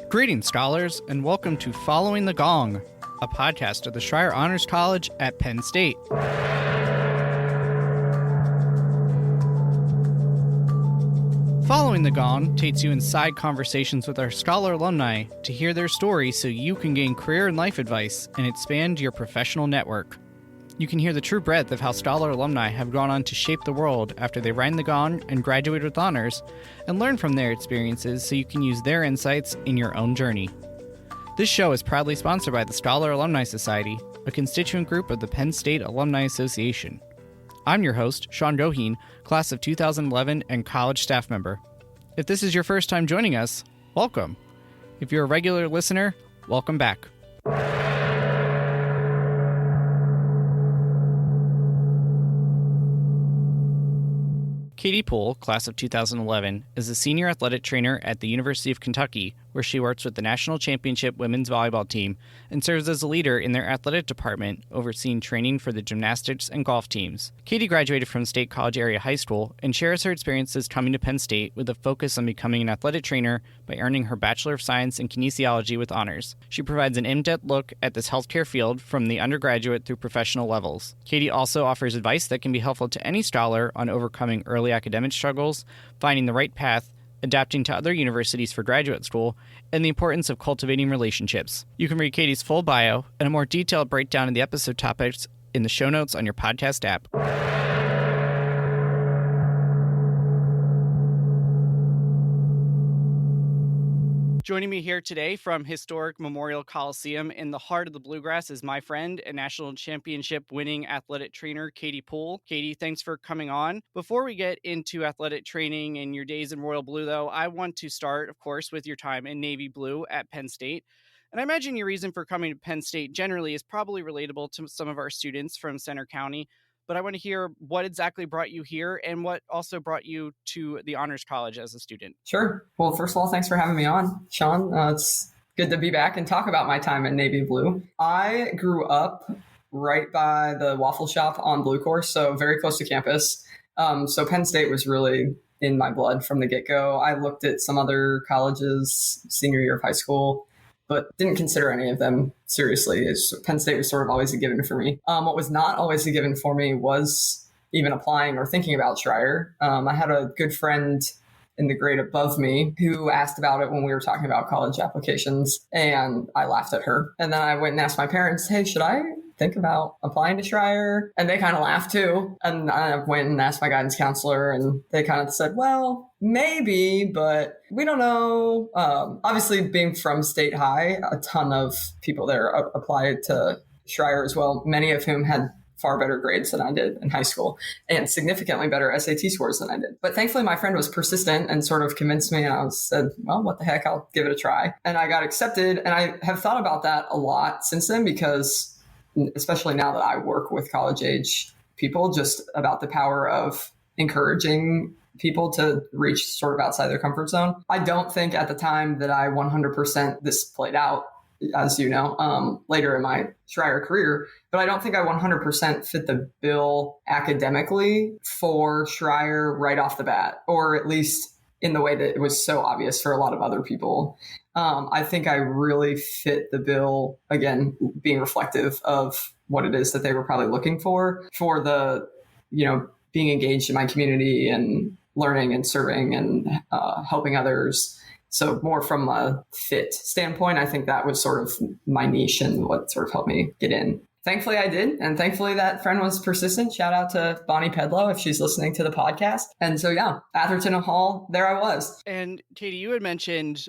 Greetings, scholars, and welcome to Following the Gong, a podcast of the Schreyer Honors College at Penn State. Following the Gong takes you inside conversations with our scholar alumni to hear their stories so you can gain career and life advice and expand your professional network. You can hear the true breadth of how scholar alumni have gone on to shape the world after they rang the gong and graduated with honors, and learn from their experiences so you can use their insights in your own journey. This show is proudly sponsored by the Scholar Alumni Society, a constituent group of the Penn State Alumni Association. I'm your host, Sean Goheen, class of 2011 and college staff member. If this is your first time joining us, welcome. If you're a regular listener, welcome back. Katy Poole, class of 2011, is a senior athletic trainer at the University of Kentucky, where she works with the National Championship women's volleyball team and serves as a leader in their athletic department, overseeing training for the gymnastics and golf teams. Katy graduated from State College Area High School and shares her experiences coming to Penn State with a focus on becoming an athletic trainer by earning her Bachelor of Science in Kinesiology with honors. She provides an in-depth look at this healthcare field from the undergraduate through professional levels. Katy also offers advice that can be helpful to any scholar on overcoming early academic struggles, finding the right path, adapting to other universities for graduate school, and the importance of cultivating relationships. You can read Katy's full bio and a more detailed breakdown of the episode topics in the show notes on your podcast app. Joining me here today from historic Memorial Coliseum in the heart of the Bluegrass is my friend and national championship winning athletic trainer, Katy Poole. Katy, thanks for coming on. Before we get into athletic training and your days in Royal Blue, though, I want to start, of course, with your time in Navy Blue at Penn State. And I imagine your reason for coming to Penn State generally is probably relatable to some of our students from Center County. But I want to hear what exactly brought you here and what also brought you to the Honors College as a student. Sure. Well, first of all, thanks for having me on, Sean. It's good to be back and talk about my time at Navy Blue. I grew up right by the waffle shop on Blue Course, so very close to campus. So Penn State was really in my blood from the get-go. I looked at some other colleges senior year of high school, but didn't consider any of them seriously. Penn State was sort of always a given for me. What was not always a given for me was even applying or thinking about Schreyer. I had a good friend in the grade above me who asked about it when we were talking about college applications, and I laughed at her. And then I went and asked my parents, hey, should I think about applying to Schreyer? And they kind of laughed too. And I went and asked my guidance counselor, and they kind of said, well, maybe, but we don't know. Obviously, being from State High, a ton of people there applied to Schreyer as well, many of whom had far better grades than I did in high school and significantly better SAT scores than I did. But thankfully, my friend was persistent and sort of convinced me, and I said, well, what the heck, I'll give it a try. And I got accepted. And I have thought about that a lot since then, because especially now that I work with college age people, just about the power of encouraging people to reach sort of outside their comfort zone. I don't think at the time that I 100% this played out, as you know, later in my Schreyer career, but I don't think I 100% fit the bill academically for Schreyer right off the bat, or at least in the way that it was so obvious for a lot of other people. I think I really fit the bill, again, being reflective of what it is that they were probably looking for the, being engaged in my community and learning and serving and helping others. So more from a fit standpoint, I think that was sort of my niche and what sort of helped me get in. Thankfully, I did. And thankfully, that friend was persistent. Shout out to Bonnie Pedlow if she's listening to the podcast. And so, yeah, Atherton Hall, there I was. And Katy, you had mentioned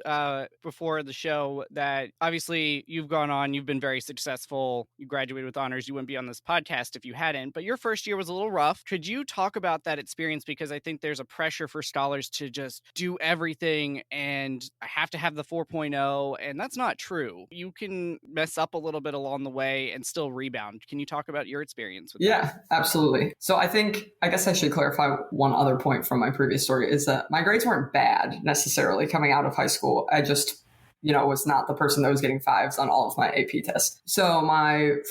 before the show that obviously you've been very successful. You graduated with honors. You wouldn't be on this podcast if you hadn't. But your first year was a little rough. Could you talk about that experience? Because I think there's a pressure for scholars to just do everything and I have to have the 4.0. And that's not true. You can mess up a little bit along the way and still rebound. Can you talk about your experience with that? Yeah, absolutely. So I guess I should clarify one other point from my previous story is that my grades weren't bad necessarily coming out of high school. I just, was not the person that was getting fives on all of my AP tests. So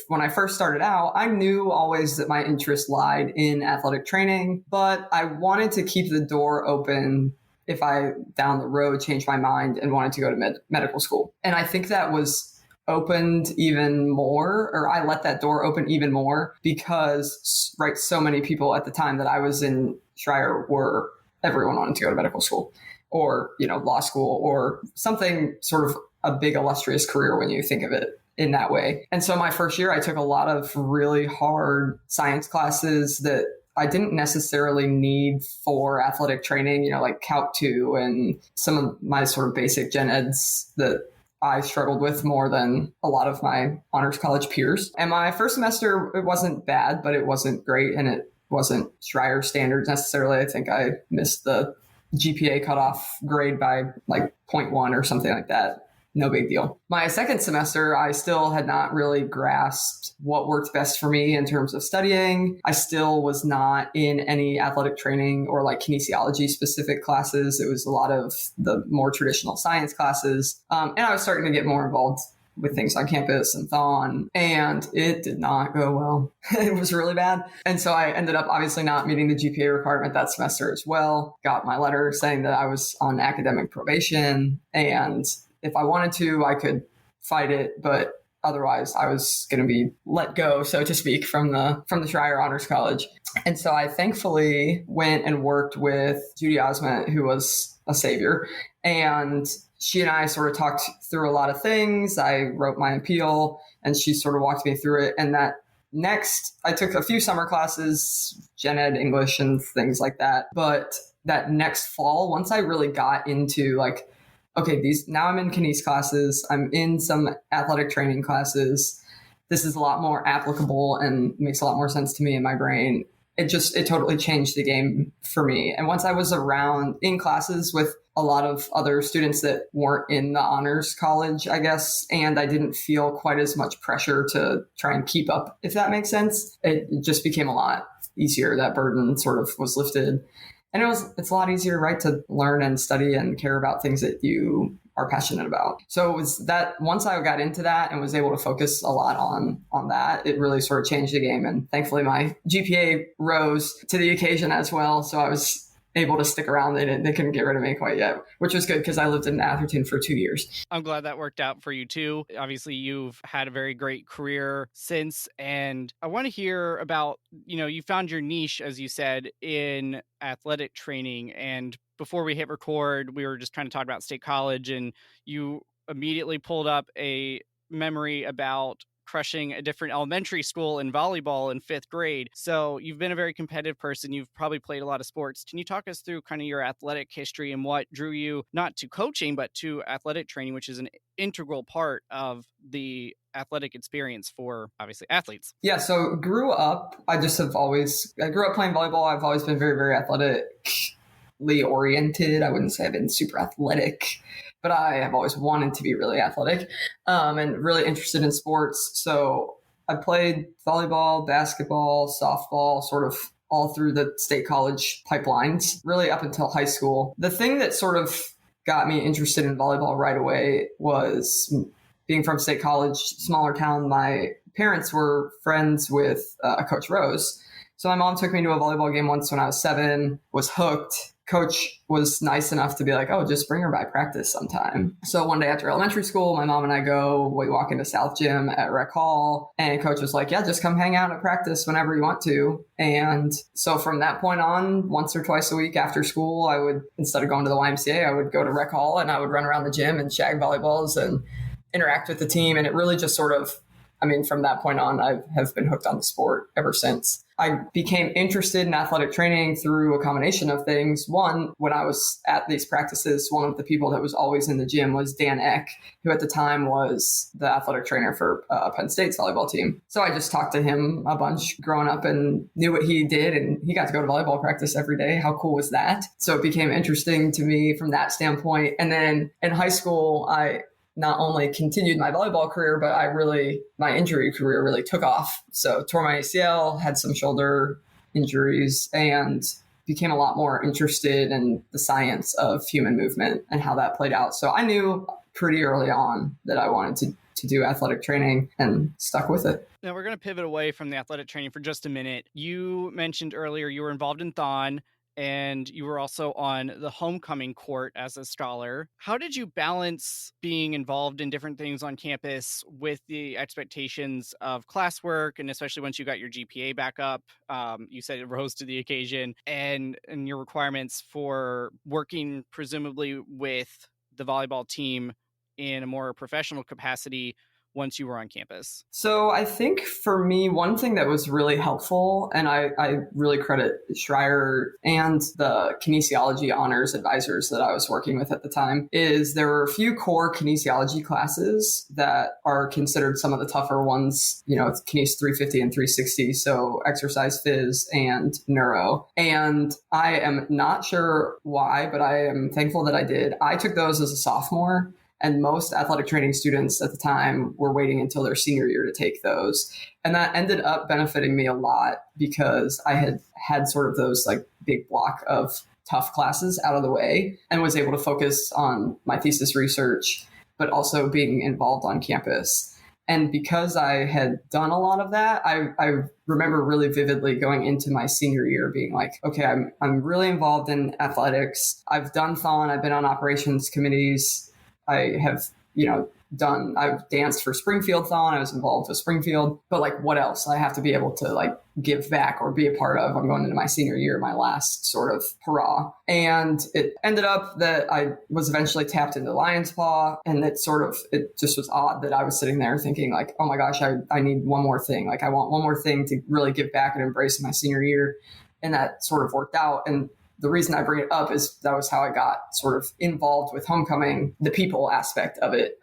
when I first started out, I knew always that my interest lied in athletic training, but I wanted to keep the door open if I down the road changed my mind and wanted to go to medical school. And I think that was opened even more, or I let that door open even more because, right, so many people at the time that I was in Schreier everyone wanted to go to medical school or, law school or something sort of a big illustrious career when you think of it in that way. And so my first year, I took a lot of really hard science classes that I didn't necessarily need for athletic training, like Calc 2 and some of my sort of basic gen eds that I struggled with more than a lot of my honors college peers. And my first semester, it wasn't bad, but it wasn't great. And it wasn't Schreier standards necessarily. I think I missed the GPA cutoff grade by like 0.1 or something like that. No big deal. My second semester, I still had not really grasped what worked best for me in terms of studying. I still was not in any athletic training or like kinesiology specific classes. It was a lot of the more traditional science classes. And I was starting to get more involved with things on campus and Thon, and it did not go well. It was really bad. And so I ended up obviously not meeting the GPA requirement that semester as well. Got my letter saying that I was on academic probation, and if I wanted to, I could fight it, but otherwise I was going to be let go, so to speak, from the Schreier Honors College. And so I thankfully went and worked with Judy Osment, who was a savior. And she and I sort of talked through a lot of things. I wrote my appeal and she sort of walked me through it. And that next, I took a few summer classes, gen ed, English, and things like that. But that next fall, once I really got into like, okay, now I'm in kines classes, I'm in some athletic training classes. This is a lot more applicable and makes a lot more sense to me in my brain. It totally changed the game for me. And once I was around in classes with a lot of other students that weren't in the honors college, I guess, and I didn't feel quite as much pressure to try and keep up, if that makes sense, it just became a lot easier. That burden sort of was lifted. And it's a lot easier, right, to learn and study and care about things that you are passionate about. So it was that once I got into that and was able to focus a lot on that, it really sort of changed the game. And thankfully my GPA rose to the occasion as well. So I was able to stick around. They couldn't get rid of me quite yet, which was good because I lived in Atherton for 2 years. I'm glad that worked out for you too. Obviously, you've had a very great career since, and I want to hear about, you found your niche, as you said, in athletic training. And before we hit record, we were just trying to talk about State College, and you immediately pulled up a memory about crushing a different elementary school in volleyball in 5th grade. So you've been a very competitive person. You've probably played a lot of sports. Can you talk us through kind of your athletic history and what drew you not to coaching, but to athletic training, which is an integral part of the athletic experience for obviously athletes? Yeah. So I grew up playing volleyball. I've always been very, very athletically oriented. I wouldn't say I've been super athletic, but I have always wanted to be really athletic and really interested in sports. So I played volleyball, basketball, softball, sort of all through the state college pipelines, really up until high school. The thing that sort of got me interested in volleyball right away was being from state college, smaller town. My parents were friends with Coach Rose. So my mom took me to a volleyball game once when I was 7, was hooked. Coach was nice enough to be like, oh, just bring her by practice sometime. So one day after elementary school, my mom and I we walk into South Gym at Rec Hall, and Coach was like, yeah, just come hang out at practice whenever you want to. And so from that point on, once or twice a week after school, I would, instead of going to the YMCA, I would go to Rec Hall and I would run around the gym and shag volleyballs and interact with the team. And it really just sort of, from that point on, I have been hooked on the sport ever since. I became interested in athletic training through a combination of things. One, when I was at these practices, one of the people that was always in the gym was Dan Eck, who at the time was the athletic trainer for Penn State's volleyball team. So I just talked to him a bunch growing up and knew what he did, and he got to go to volleyball practice every day. How cool was that? So it became interesting to me from that standpoint. And then in high school, I not only continued my volleyball career, but my injury career really took off. So tore my ACL, had some shoulder injuries, and became a lot more interested in the science of human movement and how that played out. So I knew pretty early on that I wanted to do athletic training and stuck with it. Now we're going to pivot away from the athletic training for just a minute. You mentioned earlier you were involved in Thon. and you were also on the homecoming court as a scholar. How did you balance being involved in different things on campus with the expectations of classwork, and especially once you got your GPA back up, you said it rose to the occasion, and your requirements for working presumably with the volleyball team in a more professional capacity once you were on campus? So I think for me, one thing that was really helpful, and I really credit Schreier and the kinesiology honors advisors that I was working with at the time, is there were a few core kinesiology classes that are considered some of the tougher ones. It's Kines 350 and 360, so exercise phys and neuro. And I am not sure why, but I am thankful that I did. I took those as a sophomore. And most athletic training students at the time were waiting until their senior year to take those. And that ended up benefiting me a lot because I had sort of those like big block of tough classes out of the way and was able to focus on my thesis research, but also being involved on campus. And because I had done a lot of that, I remember really vividly going into my senior year being like, okay, I'm really involved in athletics. I've done Thon. I've been on operations committees. I have, I've danced for Springfield Thon. I was involved with Springfield, but like, what else? I have to be able to like give back or be a part of. I'm going into my senior year, my last sort of hurrah. And it ended up that I was eventually tapped into Lion's Paw. And it just was odd that I was sitting there thinking like, oh my gosh, I need one more thing. Like I want one more thing to really give back and embrace my senior year. And that sort of worked out. And the reason I bring it up is that was how I got sort of involved with homecoming, the people aspect of it.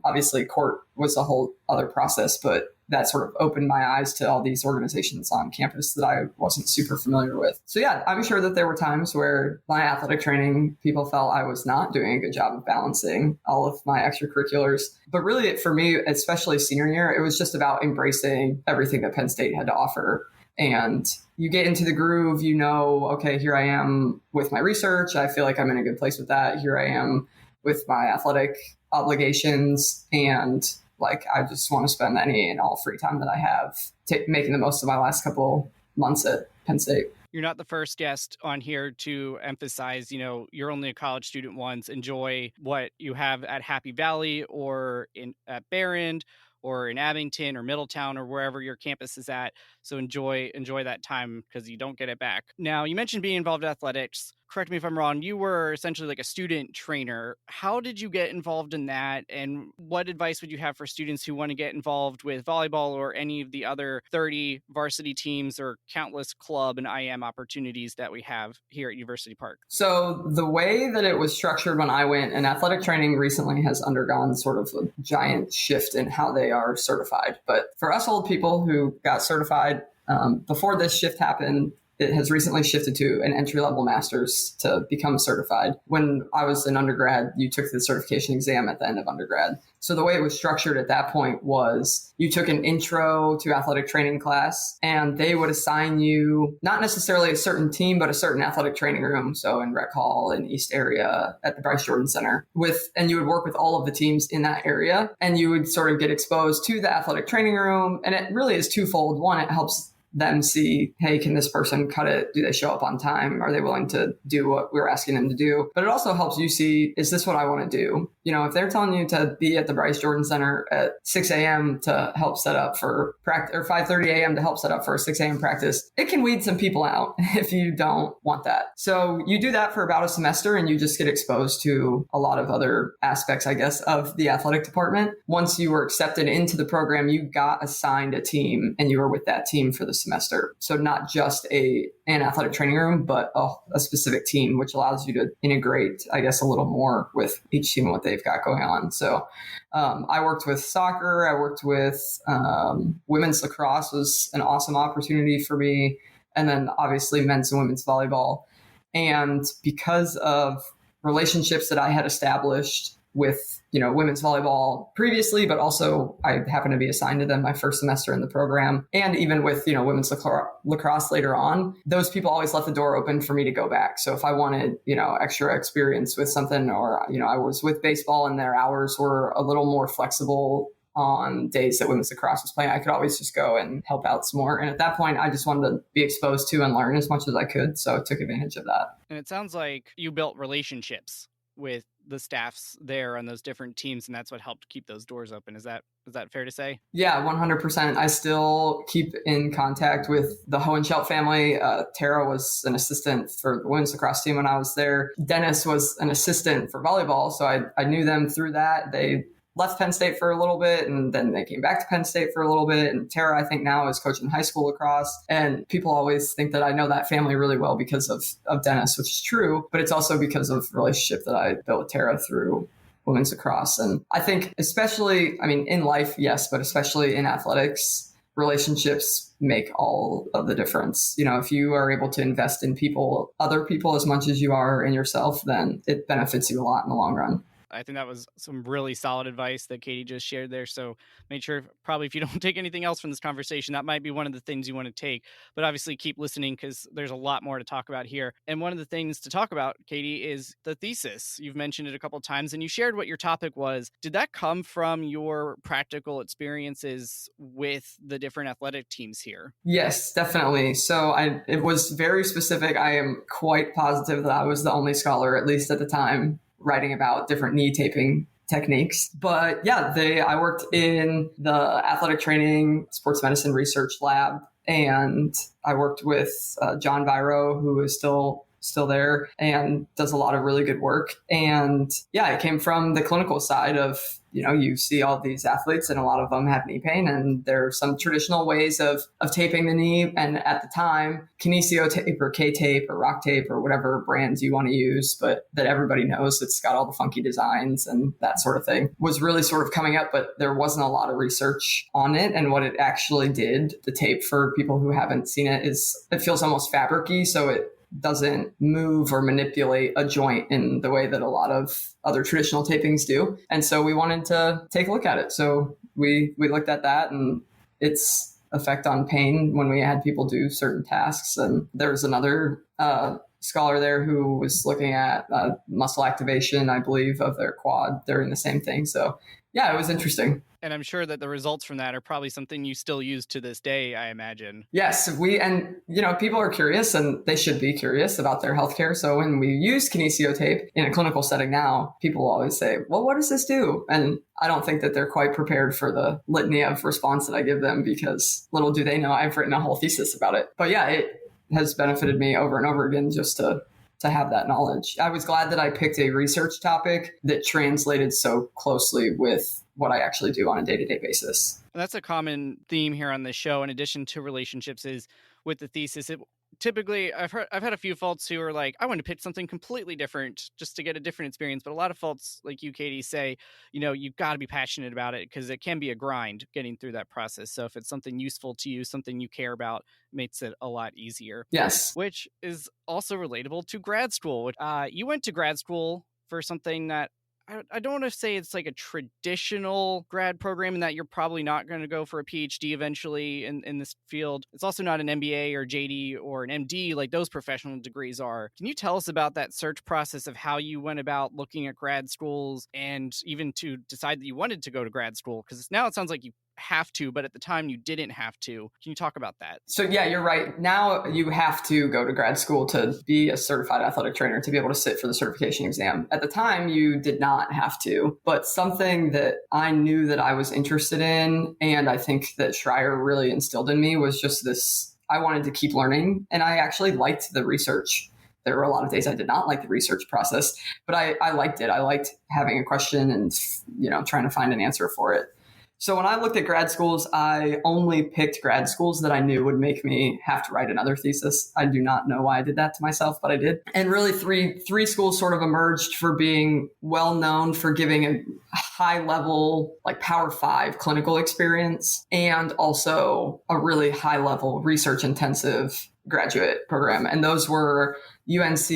Obviously, court was a whole other process, but that sort of opened my eyes to all these organizations on campus that I wasn't super familiar with. So yeah, I'm sure that there were times where my athletic training people felt I was not doing a good job of balancing all of my extracurriculars. But really, for me, especially senior year, it was just about embracing everything that Penn State had to offer. And you get into the groove, okay, here I am with my research. I feel like I'm in a good place with that. Here I am with my athletic obligations. And like, I just want to spend any and all free time that I have making the most of my last couple months at Penn State. You're not the first guest on here to emphasize, you're only a college student once. Enjoy what you have at Happy Valley or at Behrend or in Abington or Middletown or wherever your campus is at. So enjoy that time because you don't get it back. Now, you mentioned being involved in athletics. Correct me if I'm wrong. You were essentially like a student trainer. How did you get involved in that? And what advice would you have for students who want to get involved with volleyball or any of the other 30 varsity teams or countless club and IM opportunities that we have here at University Park? So the way that it was structured when I went, and athletic training recently has undergone sort of a giant shift in how they are certified. But for us old people who got certified before this shift happened, it has recently shifted to an entry-level master's to become certified. When I was an undergrad, you took the certification exam at the end of undergrad. So the way it was structured at that point was you took an intro to athletic training class, and they would assign you not necessarily a certain team, but a certain athletic training room. So in Rec Hall in East area at the Bryce Jordan Center and you would work with all of the teams in that area, and you would sort of get exposed to the athletic training room. And it really is twofold. One, it helps them see, hey, can this person cut it? Do they show up on time? Are they willing to do what we're asking them to do? But it also helps you see, is this what I want to do? If they're telling you to be at the Bryce Jordan Center at 6 a.m. to help set up for practice, or 5:30 a.m. to help set up for a 6 a.m. practice, it can weed some people out if you don't want that. So you do that for about a semester and you just get exposed to a lot of other aspects, I guess, of the athletic department. Once you were accepted into the program, you got assigned a team and you were with that team for the semester. So not just an athletic training room, but a specific team, which allows you to integrate, I guess, a little more with each team and what they've got going on. So I worked with soccer. I worked with women's lacrosse was an awesome opportunity for me. And then obviously men's and women's volleyball. And because of relationships that I had established with women's volleyball previously, but also I happened to be assigned to them my first semester in the program. And even with, women's lacrosse later on, those people always left the door open for me to go back. So if I wanted, extra experience with something, or, I was with baseball and their hours were a little more flexible on days that women's lacrosse was playing, I could always just go and help out some more. And at that point, I just wanted to be exposed to and learn as much as I could. So I took advantage of that. And it sounds like you built relationships with the staffs there on those different teams, and that's what helped keep those doors open. Is that fair to say? Yeah, 100%. I still keep in contact with the Hohenschelt family. Tara was an assistant for the women's lacrosse team when I was there. Dennis was an assistant for volleyball, so I knew them through that. They left Penn State for a little bit, and then they came back to Penn State for a little bit. And Tara, I think now is coaching high school lacrosse. And people always think that I know that family really well because of Dennis, which is true. But it's also because of the relationship that I built with Tara through women's lacrosse. And I think especially, in life, yes, but especially in athletics, relationships make all of the difference. If you are able to invest in other people as much as you are in yourself, then it benefits you a lot in the long run. I think that was some really solid advice that Katy just shared there. So make sure, probably if you don't take anything else from this conversation, that might be one of the things you want to take. But obviously keep listening because there's a lot more to talk about here. And one of the things to talk about, Katy, is the thesis. You've mentioned it a couple of times and you shared what your topic was. Did that come from your practical experiences with the different athletic teams here? Yes, definitely. So it was very specific. I am quite positive that I was the only scholar, at least at the time, writing about different knee taping techniques. But yeah, I worked in the athletic training sports medicine research lab, and I worked with John Viro, who is still there and does a lot of really good work. And yeah, it came from the clinical side of, you see all these athletes and a lot of them have knee pain, and there are some traditional ways of taping the knee. And at the time, Kinesio tape or K-tape or rock tape or whatever brands you want to use, but that everybody knows, it's got all the funky designs and that sort of thing, was really sort of coming up, but there wasn't a lot of research on it. And what it actually did, the tape, for people who haven't seen it, is it feels almost fabric-y. So it doesn't move or manipulate a joint in the way that a lot of other traditional tapings do. And so we wanted to take a look at it. So we looked at that and its effect on pain when we had people do certain tasks. And there was another scholar there who was looking at muscle activation, I believe, of their quad during the same thing. So yeah, it was interesting. And I'm sure that the results from that are probably something you still use to this day, I imagine. Yes, people are curious, and they should be curious about their healthcare. So when we use kinesio tape in a clinical setting now, people always say, well, what does this do? And I don't think that they're quite prepared for the litany of response that I give them, because little do they know I've written a whole thesis about it. But yeah, it has benefited me over and over again just to have that knowledge. I was glad that I picked a research topic that translated so closely with what I actually do on a day-to-day basis. And that's a common theme here on this show, in addition to relationships, is with the thesis. Typically, I've had a few folks who are like, I want to pick something completely different just to get a different experience. But a lot of folks like you, Katy, say, you've got to be passionate about it, because it can be a grind getting through that process. So if it's something useful to you, something you care about, makes it a lot easier. Yes. Which is also relatable to grad school. You went to grad school for something that I don't want to say it's like a traditional grad program, in that you're probably not going to go for a PhD eventually in this field. It's also not an MBA or JD or an MD like those professional degrees are. Can you tell us about that search process of how you went about looking at grad schools, and even to decide that you wanted to go to grad school? Because now it sounds like you have to, but at the time you didn't have to. Can you talk about that? So yeah, you're right. Now you have to go to grad school to be a certified athletic trainer, to be able to sit for the certification exam. At the time, you did not have to, but something that I knew that I was interested in, and I think that Schreier really instilled in me, was just this, I wanted to keep learning, and I actually liked the research. There were a lot of days I did not like the research process, but I liked it. I liked having a question and, trying to find an answer for it. So when I looked at grad schools, I only picked grad schools that I knew would make me have to write another thesis. I do not know why I did that to myself, but I did. And really three schools sort of emerged for being well known for giving a high level, like Power 5 clinical experience, and also a really high level research intensive graduate program. And those were UNC,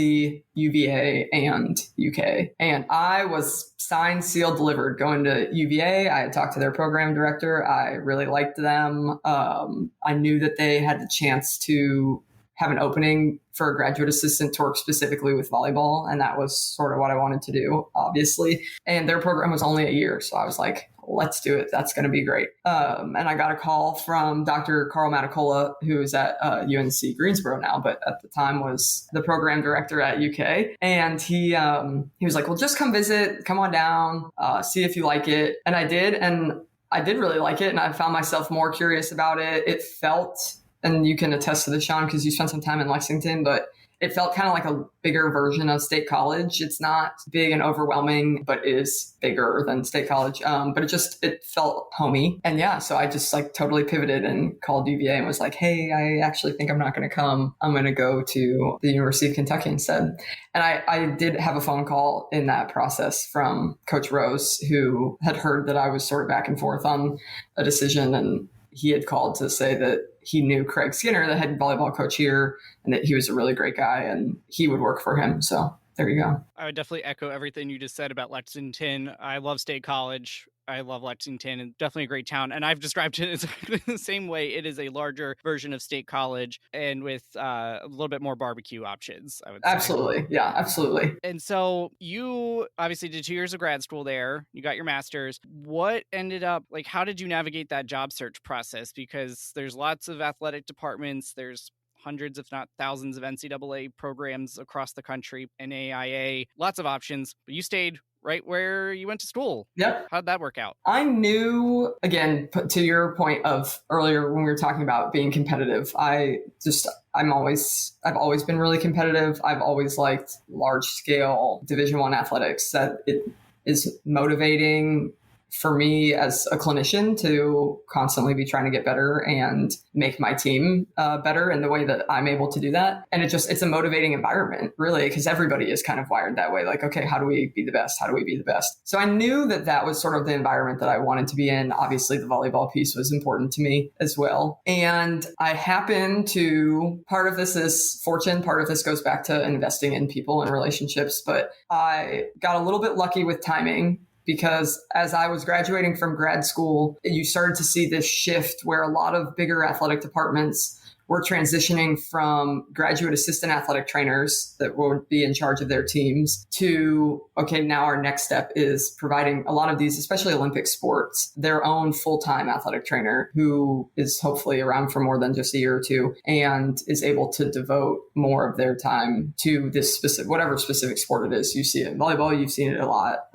UVA, and UK. And I was signed, sealed, delivered going to UVA. I had talked to their program director. I really liked them. I knew that they had the chance to have an opening for a graduate assistant to work specifically with volleyball. And that was sort of what I wanted to do, obviously. And their program was only a year. So I was like, let's do it. That's going to be great. And I got a call from Dr. Carl Matacola, who is at UNC Greensboro now, but at the time was the program director at UK. And he was like, well, just come visit, come on down, see if you like it. And I did. And I did really like it. And I found myself more curious about it. It felt, and you can attest to this, Sean, because you spent some time in Lexington, but it felt kind of like a bigger version of State College. It's not big and overwhelming, but it is bigger than State College. But it felt homey. And yeah, so I just like totally pivoted and called UVA and was like, hey, I actually think I'm not going to come. I'm going to go to the University of Kentucky instead. And I did have a phone call in that process from Coach Rose, who had heard that I was sort of back and forth on a decision. And he had called to say that he knew Craig Skinner, the head volleyball coach here, and that he was a really great guy and he would work for him. So there you go. I would definitely echo everything you just said about Lexington. I love State College. I love Lexington, and definitely a great town. And I've described it exactly the same way. It is a larger version of State College and with a little bit more barbecue options, I would say. Absolutely. Yeah, absolutely. And so you obviously did 2 years of grad school there. You got your master's. What ended up, like, how did you navigate that job search process? Because there's lots of athletic departments. There's hundreds, if not thousands, of NCAA programs across the country, NAIA, lots of options. But you stayed right where you went to school. Yep. How'd that work out? I knew, again, to your point of earlier when we were talking about being competitive, I've always been really competitive. I've always liked large scale Division I athletics. That it is motivating for me as a clinician to constantly be trying to get better and make my team better in the way that I'm able to do that. And it's a motivating environment, really, because everybody is kind of wired that way. Like, okay, how do we be the best? How do we be the best? So I knew that was sort of the environment that I wanted to be in. Obviously, the volleyball piece was important to me as well. And I happen to, part of this is fortune, part of this goes back to investing in people and relationships, but I got a little bit lucky with timing, because as I was graduating from grad school, you started to see this shift where a lot of bigger athletic departments were transitioning from graduate assistant athletic trainers that would be in charge of their teams to, okay, now our next step is providing a lot of these, especially Olympic sports, their own full-time athletic trainer who is hopefully around for more than just a year or two and is able to devote more of their time to this whatever specific sport it is. You see it in volleyball, you've seen it a lot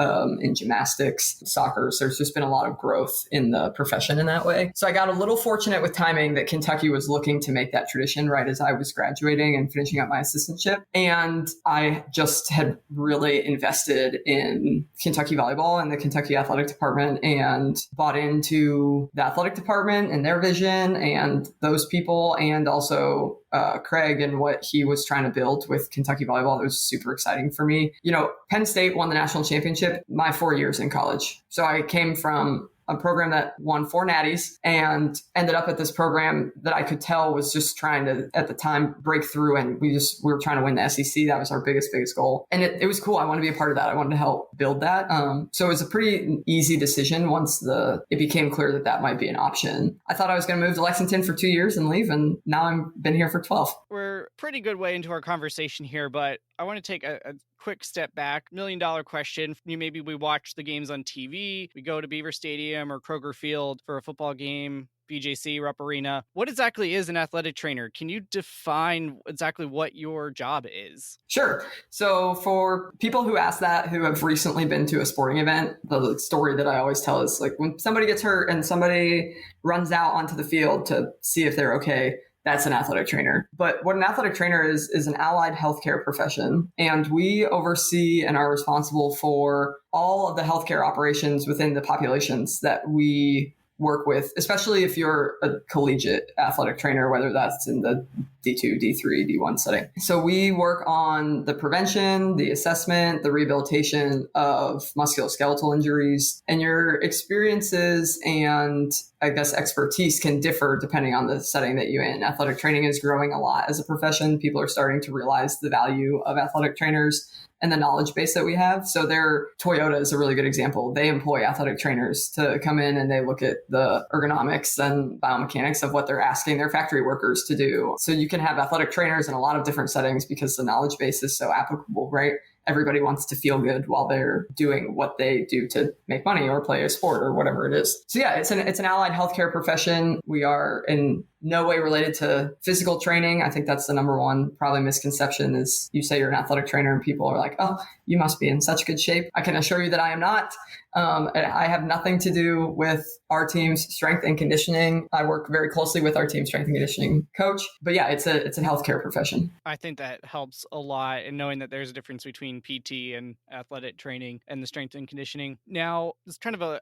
in gymnastics, soccer. So there's just been a lot of growth in the profession in that way. So I got a little fortunate with timing that Kentucky was looking to make that tradition right as I was graduating and finishing up my assistantship. And I just had really invested in Kentucky volleyball and the Kentucky athletic department and bought into the athletic department and their vision and those people, and also Craig and what he was trying to build with Kentucky volleyball. That was super exciting for me. You know, Penn State won the national championship my 4 years in college. So I came from a program that won 4 natties and ended up at this program that I could tell was just trying to, at the time, break through. And we were trying to win the SEC. That was our biggest goal. And it was cool. I wanted to be a part of that. I wanted to help build that. So it was a pretty easy decision once it became clear that might be an option. I thought I was going to move to Lexington for 2 years and leave. And now I've been here for 12. We're a pretty good way into our conversation here, but I want to take a quick step back. $1 million question. Maybe we watch the games on TV. We go to Beaver Stadium or Kroger Field for a football game, BJC, Rupp Arena. What exactly is an athletic trainer? Can you define exactly what your job is? Sure. So for people who ask that, who have recently been to a sporting event, the story that I always tell is like when somebody gets hurt and somebody runs out onto the field to see if they're okay, that's an athletic trainer. But what an athletic trainer is an allied healthcare profession. And we oversee and are responsible for all of the healthcare operations within the populations that we work with, especially if you're a collegiate athletic trainer, whether that's in the D2, D3, D1 setting. So we work on the prevention, the assessment, the rehabilitation of musculoskeletal injuries, and your experiences and I guess expertise can differ depending on the setting that you're in. Athletic training is growing a lot as a profession. People are starting to realize the value of athletic trainers and the knowledge base that we have. So Toyota is a really good example. They employ athletic trainers to come in and they look at the ergonomics and biomechanics of what they're asking their factory workers to do. So you can can have athletic trainers in a lot of different settings because the knowledge base is so applicable, right? Everybody wants to feel good while they're doing what they do to make money or play a sport or whatever it is. So yeah, it's an allied healthcare profession. We are in no way related to physical training. I think that's the number one probably misconception is you say you're an athletic trainer and people are like, oh, you must be in such good shape. I can assure you that I am not. I have nothing to do with our team's strength and conditioning. I work very closely with our team's strength and conditioning coach. But yeah, it's a healthcare profession. I think that helps a lot in knowing that there's a difference between PT and athletic training and the strength and conditioning. Now, it's kind of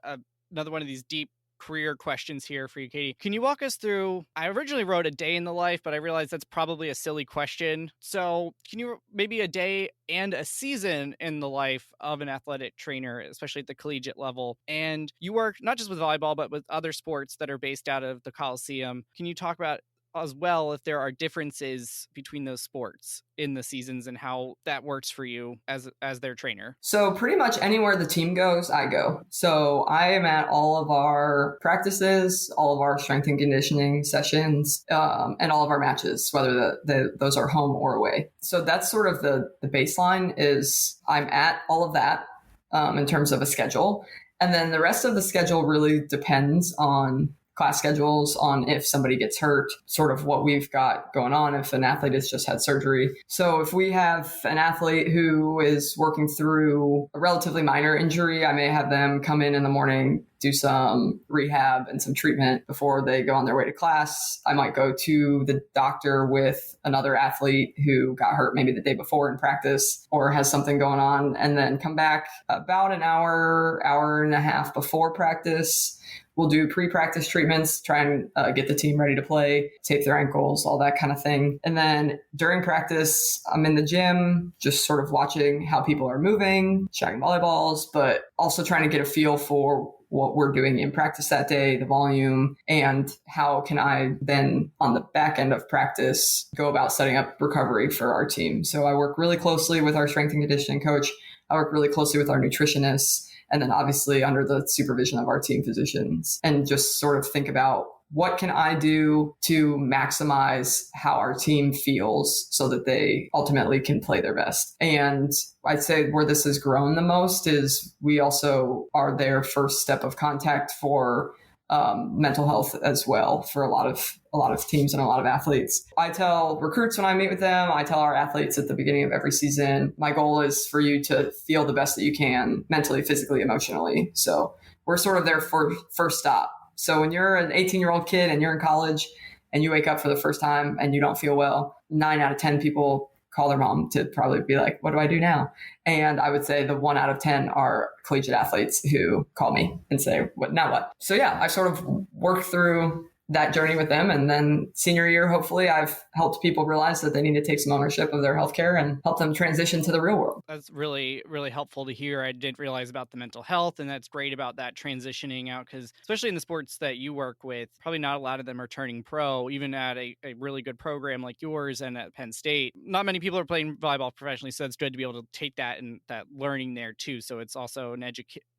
another one of these deep career questions here for you, Katy. Can you walk us through, I originally wrote a day in the life, but I realized that's probably a silly question. So can you maybe a day and a season in the life of an athletic trainer, especially at the collegiate level? And you work not just with volleyball, but with other sports that are based out of the Coliseum. Can you talk about as well if there are differences between those sports in the seasons and how that works for you as their trainer? So pretty much anywhere the team goes, I go. So I am at all of our practices, all of our strength and conditioning sessions, and all of our matches, whether those are home or away. So that's sort of the baseline is I'm at all of that in terms of a schedule. And then the rest of the schedule really depends on class schedules, on if somebody gets hurt, sort of what we've got going on, if an athlete has just had surgery. So if we have an athlete who is working through a relatively minor injury, I may have them come in the morning, do some rehab and some treatment before they go on their way to class. I might go to the doctor with another athlete who got hurt maybe the day before in practice or has something going on, and then come back about an hour and a half before practice. We'll do pre-practice treatments, try and get the team ready to play, tape their ankles, all that kind of thing. And then during practice, I'm in the gym, just sort of watching how people are moving, shotting volleyballs, but also trying to get a feel for what we're doing in practice that day, the volume, and how can I then on the back end of practice go about setting up recovery for our team. So I work really closely with our strength and conditioning coach. I work really closely with our nutritionists, and then obviously under the supervision of our team physicians, and just sort of think about what can I do to maximize how our team feels so that they ultimately can play their best. And I'd say where this has grown the most is we also are their first step of contact for mental health as well for a lot of teams and a lot of athletes. I tell recruits when I meet with them, I tell our athletes at the beginning of every season, my goal is for you to feel the best that you can mentally, physically, emotionally. So we're sort of their first stop. So when you're an 18-year-old kid and you're in college and you wake up for the first time and you don't feel well, 9 out of 10 people call their mom to probably be like, what do I do now? And I would say the 1 out of 10 are collegiate athletes who call me and say, what now what? So yeah, I sort of work through that journey with them. And then senior year, hopefully I've helped people realize that they need to take some ownership of their healthcare and help them transition to the real world. That's really, really helpful to hear. I didn't realize about the mental health, and that's great about that transitioning out, because especially in the sports that you work with, probably not a lot of them are turning pro, even at a really good program like yours and at Penn State. Not many people are playing volleyball professionally, so it's good to be able to take that and that learning there too. So it's also an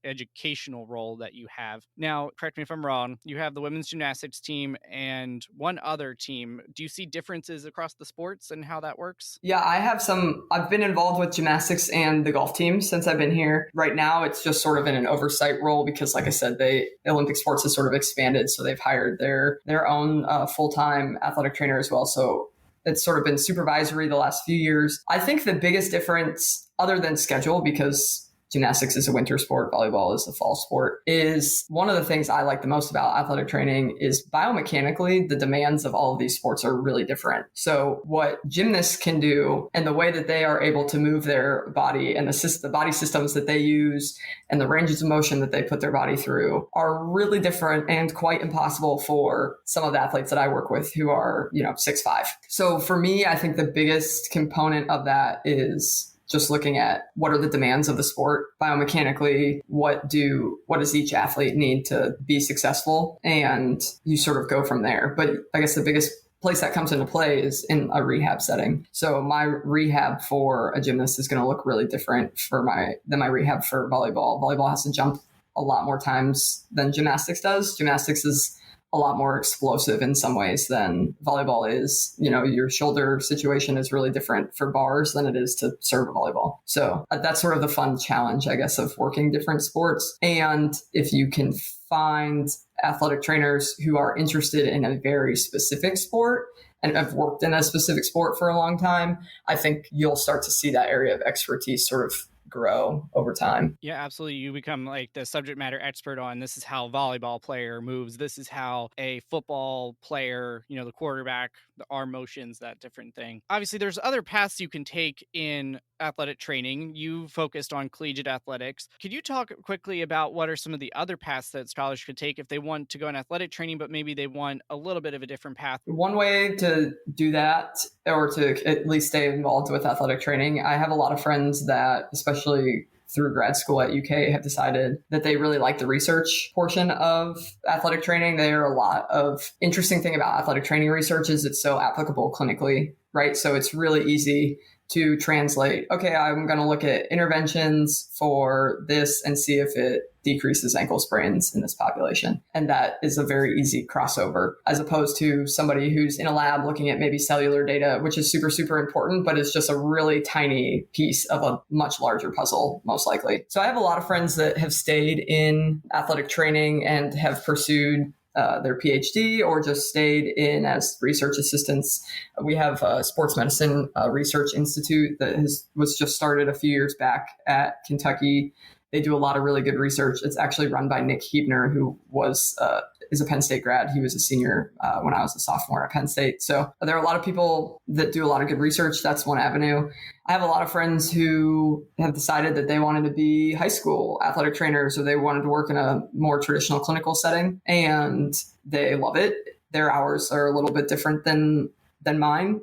educational role that you have. Now, correct me if I'm wrong, you have the women's gymnastics team and one other team. Do you see differences across the sports and how that works? Yeah, I've been involved with gymnastics and the golf team since I've been here. Right now, it's just sort of in an oversight role because, like I said, the Olympic sports has sort of expanded. So they've hired their own full-time athletic trainer as well. So it's sort of been supervisory the last few years. I think the biggest difference, other than schedule, because gymnastics is a winter sport, volleyball is a fall sport, is one of the things I like the most about athletic training is biomechanically, the demands of all of these sports are really different. So what gymnasts can do and the way that they are able to move their body and the body systems that they use and the ranges of motion that they put their body through are really different and quite impossible for some of the athletes that I work with who are, 6'5". So for me, I think the biggest component of that is just looking at what are the demands of the sport biomechanically, what does each athlete need to be successful, and you sort of go from there. But I guess the biggest place that comes into play is in a rehab setting. So my rehab for a gymnast is going to look really different than my rehab for volleyball. Volleyball has to jump a lot more times than gymnastics does. Gymnastics is a lot more explosive in some ways than volleyball is. Your shoulder situation is really different for bars than it is to serve a volleyball. So that's sort of the fun challenge, I guess, of working different sports. And if you can find athletic trainers who are interested in a very specific sport and have worked in a specific sport for a long time, I think you'll start to see that area of expertise sort of grow over time. Yeah, absolutely. You become like the subject matter expert on this is how a volleyball player moves. This is how a football player, the quarterback, the arm motions, that different thing. Obviously, there's other paths you can take in athletic training. You focused on collegiate athletics. Could you talk quickly about what are some of the other paths that scholars could take if they want to go in athletic training, but maybe they want a little bit of a different path? One way to do that, or to at least stay involved with athletic training, I have a lot of friends that, especially through grad school at UK, have decided that they really like the research portion of athletic training. There are a lot of interesting thing about athletic training research is it's so applicable clinically, right? So it's really easy to translate, okay, I'm going to look at interventions for this and see if it decreases ankle sprains in this population. And that is a very easy crossover, as opposed to somebody who's in a lab looking at maybe cellular data, which is super, super important, but it's just a really tiny piece of a much larger puzzle, most likely. So I have a lot of friends that have stayed in athletic training and have pursued their PhD or just stayed in as research assistants. We have a sports medicine research institute that was just started a few years back at Kentucky. They do a lot of really good research. It's actually run by Nick Huebner, who is a Penn State grad. He was a senior when I was a sophomore at Penn State. So there are a lot of people that do a lot of good research. That's one avenue. I have a lot of friends who have decided that they wanted to be high school athletic trainers, or they wanted to work in a more traditional clinical setting, and they love it. Their hours are a little bit different than mine.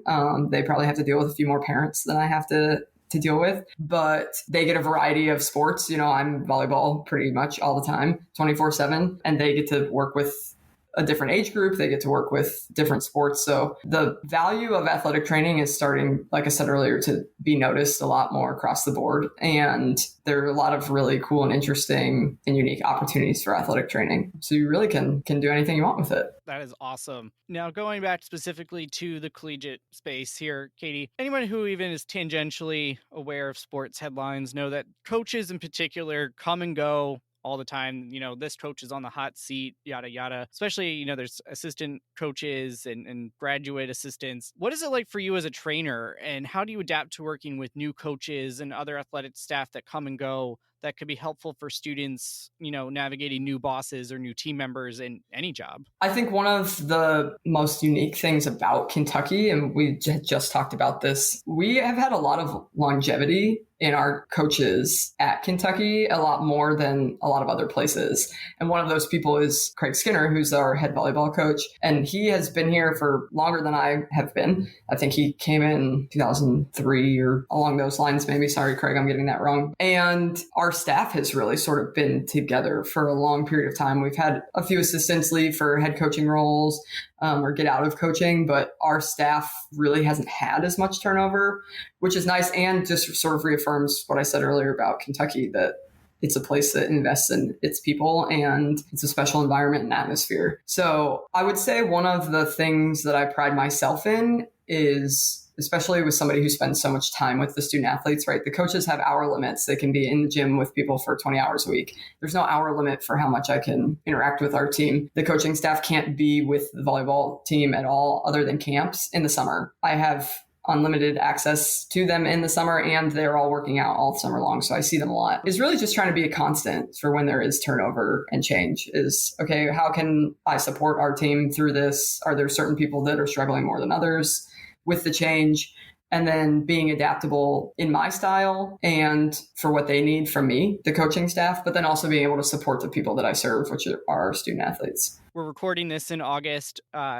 They probably have to deal with a few more parents than I have to deal with, but they get a variety of sports. I'm volleyball pretty much all the time, 24/7, and they get to work with a different age group. They get to work with different sports. So the value of athletic training is starting, like I said earlier, to be noticed a lot more across the board. And there are a lot of really cool and interesting and unique opportunities for athletic training. So you really can do anything you want with it. That is awesome. Now, going back specifically to the collegiate space here, Katie, anyone who even is tangentially aware of sports headlines know that coaches in particular come and go all the time. This coach is on the hot seat, yada, yada. Especially, there's assistant coaches and graduate assistants. What is it like for you as a trainer, and how do you adapt to working with new coaches and other athletic staff that come and go that could be helpful for students, navigating new bosses or new team members in any job? I think one of the most unique things about Kentucky, and we just talked about this, we have had a lot of longevity in our coaches at Kentucky, a lot more than a lot of other places. And one of those people is Craig Skinner, who's our head volleyball coach. And he has been here for longer than I have been. I think he came in 2003 or along those lines, maybe. Sorry, Craig, I'm getting that wrong. And our staff has really sort of been together for a long period of time. We've had a few assistants leave for head coaching roles or get out of coaching, but our staff really hasn't had as much turnover, which is nice, and just sort of reaffirms what I said earlier about Kentucky, that it's a place that invests in its people and it's a special environment and atmosphere. So I would say one of the things that I pride myself in is, especially with somebody who spends so much time with the student athletes, right? The coaches have hour limits. They can be in the gym with people for 20 hours a week. There's no hour limit for how much I can interact with our team. The coaching staff can't be with the volleyball team at all other than camps in the summer. I have unlimited access to them in the summer, and they're all working out all summer long. So I see them a lot. It's really just trying to be a constant for when there is turnover and change is, okay, how can I support our team through this? Are there certain people that are struggling more than others with the change? And then being adaptable in my style and for what they need from me, the coaching staff, but then also being able to support the people that I serve, which are our student athletes. We're recording this in August,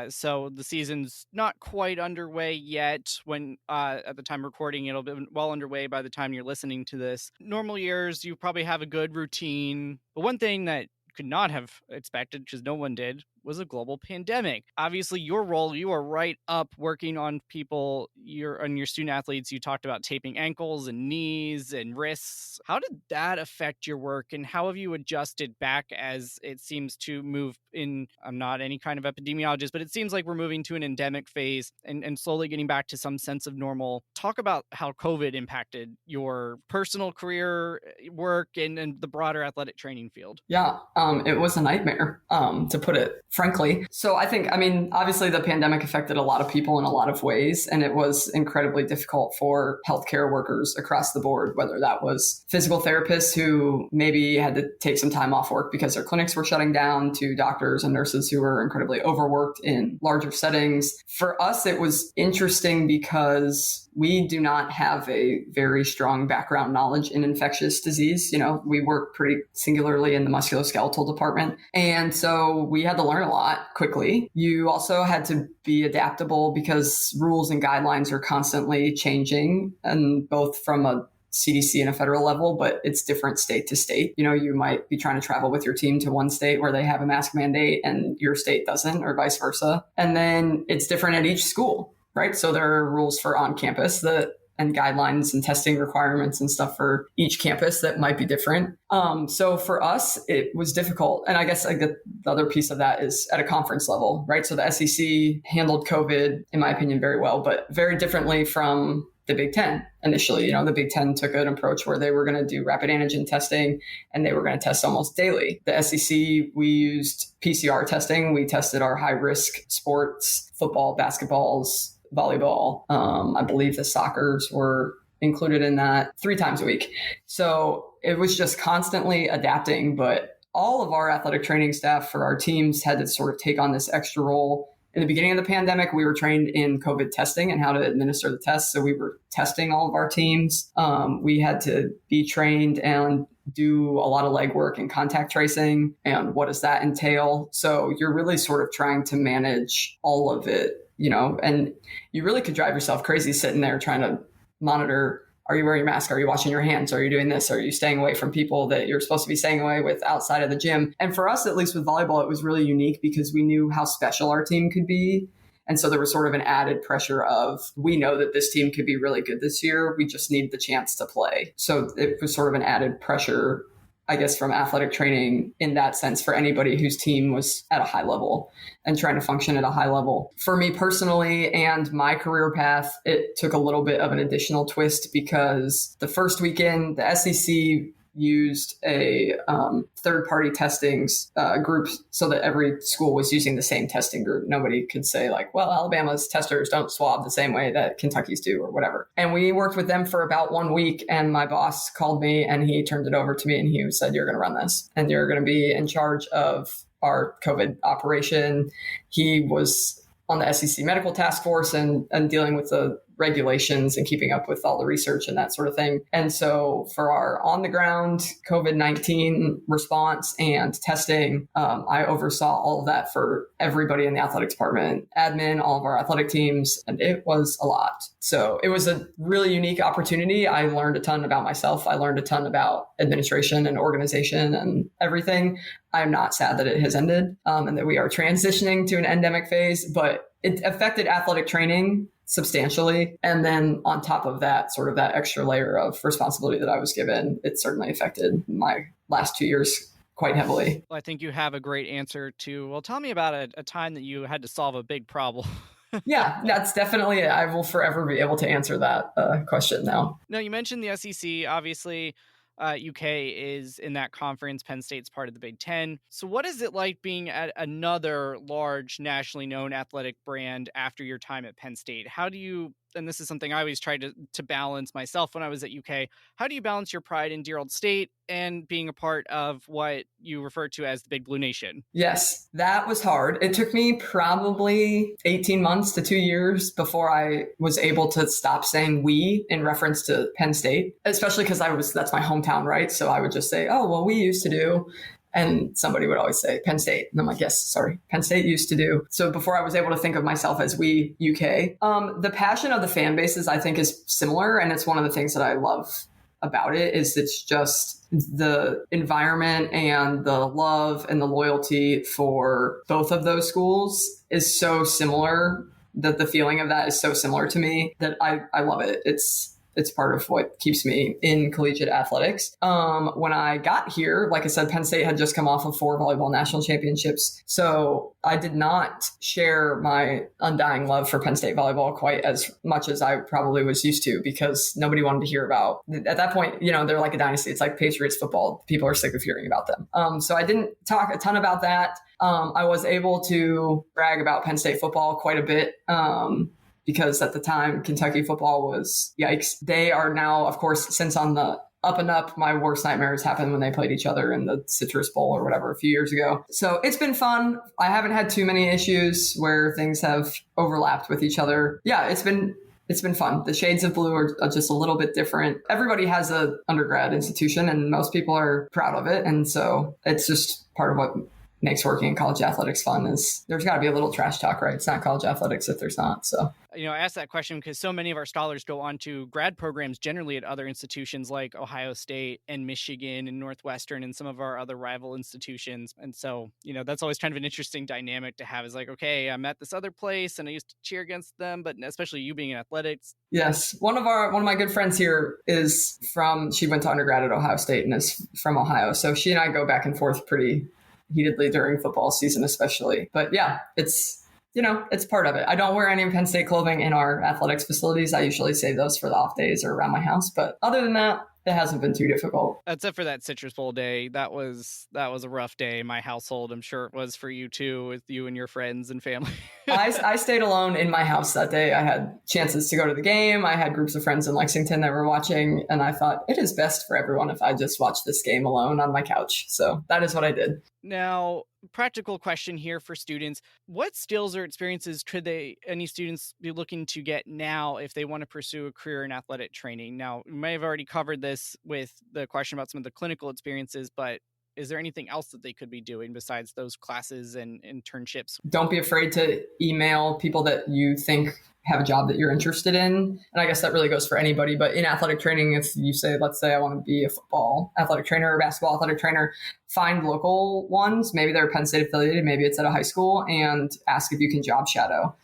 so the season's not quite underway yet. When at the time recording, it'll be well underway by the time you're listening to this. Normal years, you probably have a good routine. But one thing that could not have expected, because no one did, was a global pandemic. Obviously, your role, you are right up working on people, on your student athletes. You talked about taping ankles and knees and wrists. How did that affect your work, and how have you adjusted back as it seems to move in? I'm not any kind of epidemiologist, but it seems like we're moving to an endemic phase and slowly getting back to some sense of normal. Talk about how COVID impacted your personal career, work, and the broader athletic training field. Yeah, it was a nightmare, to put it frankly. So I mean, obviously the pandemic affected a lot of people in a lot of ways, and it was incredibly difficult for healthcare workers across the board, whether that was physical therapists who maybe had to take some time off work because their clinics were shutting down, to doctors and nurses who were incredibly overworked in larger settings. For us, it was interesting because we do not have a very strong background knowledge in infectious disease. We work pretty singularly in the musculoskeletal department. And so we had to learn a lot quickly. You also had to be adaptable because rules and guidelines are constantly changing, and both from a CDC and a federal level, but it's different state to state. You might be trying to travel with your team to one state where they have a mask mandate and your state doesn't, or vice versa. And then it's different at each school, right? So there are rules for on campus and guidelines and testing requirements and stuff for each campus that might be different. So for us, it was difficult. And I guess the other piece of that is at a conference level, right? So the SEC handled COVID, in my opinion, very well, but very differently from the Big Ten initially. The Big Ten took an approach where they were going to do rapid antigen testing and they were going to test almost daily. The SEC, we used PCR testing. We tested our high risk sports, football, basketballs, volleyball. I believe the soccers were included in that 3 times a week. So it was just constantly adapting, but all of our athletic training staff for our teams had to sort of take on this extra role. In the beginning of the pandemic, we were trained in COVID testing and how to administer the tests. So we were testing all of our teams. We had to be trained and do a lot of legwork and contact tracing. And what does that entail? So you're really sort of trying to manage all of it, and you really could drive yourself crazy sitting there trying to monitor. Are you wearing your mask? Are you washing your hands? Are you doing this? Are you staying away from people that you're supposed to be staying away with outside of the gym? And for us, at least with volleyball, it was really unique because we knew how special our team could be. And so there was sort of an added pressure of, we know that this team could be really good this year. We just need the chance to play. So it was sort of an added pressure, I guess, from athletic training in that sense for anybody whose team was at a high level and trying to function at a high level. For me personally and my career path, it took a little bit of an additional twist because the first weekend, the SEC used a third-party testing group so that every school was using the same testing group. Nobody could say Alabama's testers don't swab the same way that Kentucky's do or whatever. And we worked with them for about 1 week, and my boss called me and he turned it over to me and he said, "You're going to run this and you're going to be in charge of our COVID operation." He was on the SEC medical task force and dealing with the regulations and keeping up with all the research and that sort of thing. And so for our on the ground COVID-19 response and testing, I oversaw all of that for everybody in the athletics department, admin, all of our athletic teams, and it was a lot. So it was a really unique opportunity. I learned a ton about myself. I learned a ton about administration and organization and everything. I'm not sad that it has ended and that we are transitioning to an endemic phase, but it affected athletic training substantially. And then on top of that, sort of that extra layer of responsibility that I was given, it certainly affected my last 2 years quite heavily. Well, I think you have a great answer to, tell me about a time that you had to solve a big problem. Yeah, that's definitely it. I will forever be able to answer that question now. No, you mentioned the SEC, obviously. UK is in that conference. Penn State's part of the Big Ten. So what is it like being at another large nationally known athletic brand after your time at Penn State? How do you, and this is something I always tried to balance myself when I was at UK, how do you balance your pride in dear old state and being a part of what you refer to as the Big Blue Nation? Yes, that was hard. It took me probably 18 months to 2 years before I was able to stop saying we in reference to Penn State, especially because that's my hometown, right? So I would just say, oh, well, we used to do. And somebody would always say Penn State. And I'm like, yes, sorry, Penn State used to do. So before I was able to think of myself as we UK, the passion of the fan bases, I think, is similar. And it's one of the things that I love about it is it's just the environment and the love and the loyalty for both of those schools is so similar, that the feeling of that is so similar to me, that I love it. It's part of what keeps me in collegiate athletics. When I got here, like I said, Penn State had just come off of 4 volleyball national championships. So I did not share my undying love for Penn State volleyball quite as much as I probably was used to, because nobody wanted to hear about, at that point, they're like a dynasty. It's like Patriots football. People are sick of hearing about them. So I didn't talk a ton about that. I was able to brag about Penn State football quite a bit. Because at the time, Kentucky football was yikes. They are now, of course, since on the up and up, my worst nightmares happened when they played each other in the Citrus Bowl or whatever a few years ago. So it's been fun. I haven't had too many issues where things have overlapped with each other. Yeah, it's been fun. The shades of blue are just a little bit different. Everybody has a undergrad institution and most people are proud of it. And so it's just part of what makes working in college athletics fun. Is there's got to be a little trash talk, right? It's not college athletics if there's not. So, I asked that question because so many of our scholars go on to grad programs generally at other institutions like Ohio State and Michigan and Northwestern and some of our other rival institutions. And so, that's always kind of an interesting dynamic to have, is like, okay, I'm at this other place and I used to cheer against them, but especially you being in athletics. Yes. One of my good friends here she went to undergrad at Ohio State and is from Ohio. So she and I go back and forth pretty heatedly during football season, especially. But yeah, it's part of it. I don't wear any Penn State clothing in our athletics facilities. I usually save those for the off days or around my house. But other than that, it hasn't been too difficult. Except for that Citrus Bowl day. That was a rough day in my household. I'm sure it was for you too, with you and your friends and family. I stayed alone in my house that day. I had chances to go to the game. I had groups of friends in Lexington that were watching, and I thought it is best for everyone if I just watch this game alone on my couch. So that is what I did. Now, practical question here for students. What skills or experiences could any students be looking to get now if they want to pursue a career in athletic training? Now, we may have already covered this with the question about some of the clinical experiences, but is there anything else that they could be doing besides those classes and internships? Don't be afraid to email people that you think have a job that you're interested in. And I guess that really goes for anybody. But in athletic training, if you say, let's say I want to be a football athletic trainer or basketball athletic trainer, find local ones. Maybe they're Penn State affiliated, maybe it's at a high school, and ask if you can job shadow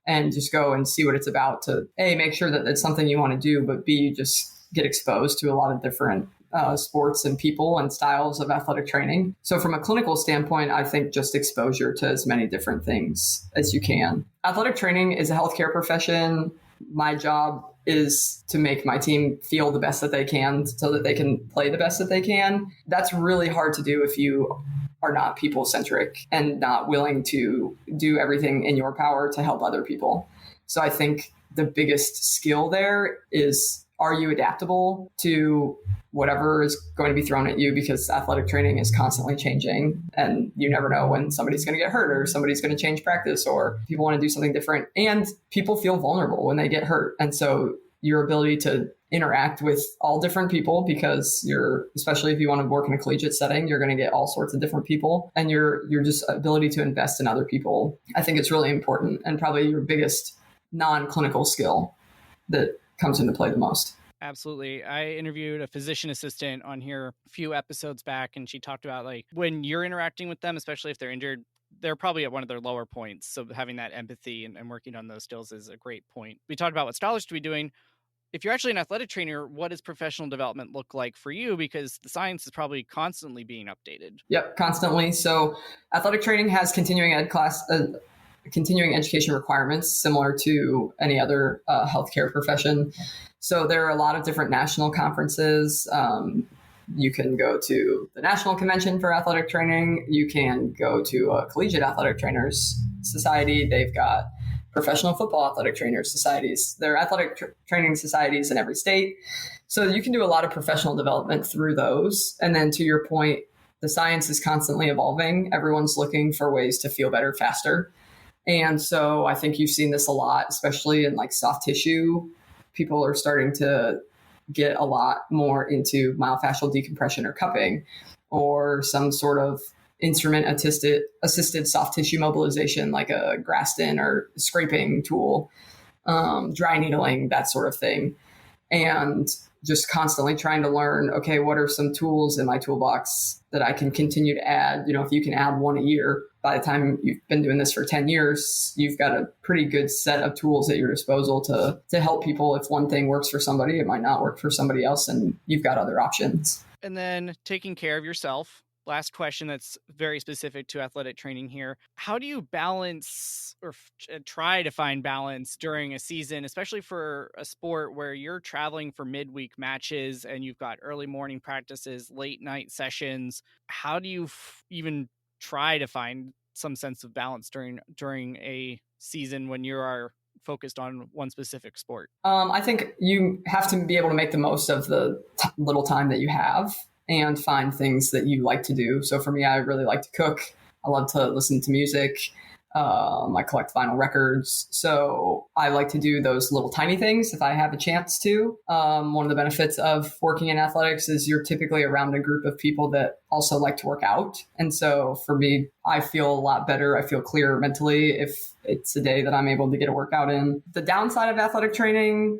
and just go and see what it's about to A, make sure that it's something you want to do, but B, just get exposed to a lot of different sports and people and styles of athletic training. So from a clinical standpoint, I think just exposure to as many different things as you can. Athletic training is a healthcare profession. My job is to make my team feel the best that they can so that they can play the best that they can. That's really hard to do if you are not people-centric and not willing to do everything in your power to help other people. So I think the biggest skill there is, are you adaptable to whatever is going to be thrown at you, because athletic training is constantly changing and you never know when somebody's going to get hurt or somebody's going to change practice or people want to do something different, and people feel vulnerable when they get hurt. And so your ability to interact with all different people, because especially if you want to work in a collegiate setting, you're going to get all sorts of different people, and your just ability to invest in other people, I think it's really important and probably your biggest non-clinical skill that comes into play the most. Absolutely. I interviewed a physician assistant on here a few episodes back, and she talked about like when you're interacting with them, especially if they're injured, they're probably at one of their lower points. So having that empathy and working on those skills is a great point. We talked about what scholars should be doing. If you're actually an athletic trainer, what does professional development look like for you? Because the science is probably constantly being updated. Yep, constantly. So athletic training has continuing education requirements similar to any other healthcare profession. So there are a lot of different national conferences. You can go to the National Convention for Athletic Training. You can go to a Collegiate Athletic Trainers Society. They've got professional football athletic trainers societies. There are athletic training societies in every state. So you can do a lot of professional development through those. And then to your point, the science is constantly evolving. Everyone's looking for ways to feel better faster. And so I think you've seen this a lot, especially in like soft tissue. People are starting to get a lot more into myofascial decompression or cupping, or some sort of instrument assisted soft tissue mobilization, like a Graston or scraping tool, dry needling, that sort of thing. and just constantly trying to learn, okay, what are some tools in my toolbox that I can continue to add? If you can add one a year, by the time you've been doing this for 10 years, you've got a pretty good set of tools at your disposal to help people. If one thing works for somebody, it might not work for somebody else, and you've got other options. And then taking care of yourself. Last question that's very specific to athletic training here. How do you balance or try to find balance during a season, especially for a sport where you're traveling for midweek matches and you've got early morning practices, late night sessions? How do you even try to find some sense of balance during a season when you are focused on one specific sport? I think you have to be able to make the most of the little time that you have and find things that you like to do. So for me, I really like to cook. I love to listen to music. I collect vinyl records. So I like to do those little tiny things if I have a chance to. One of the benefits of working in athletics is you're typically around a group of people that also like to work out. And so for me, I feel a lot better. I feel clearer mentally if it's a day that I'm able to get a workout in. The downside of athletic training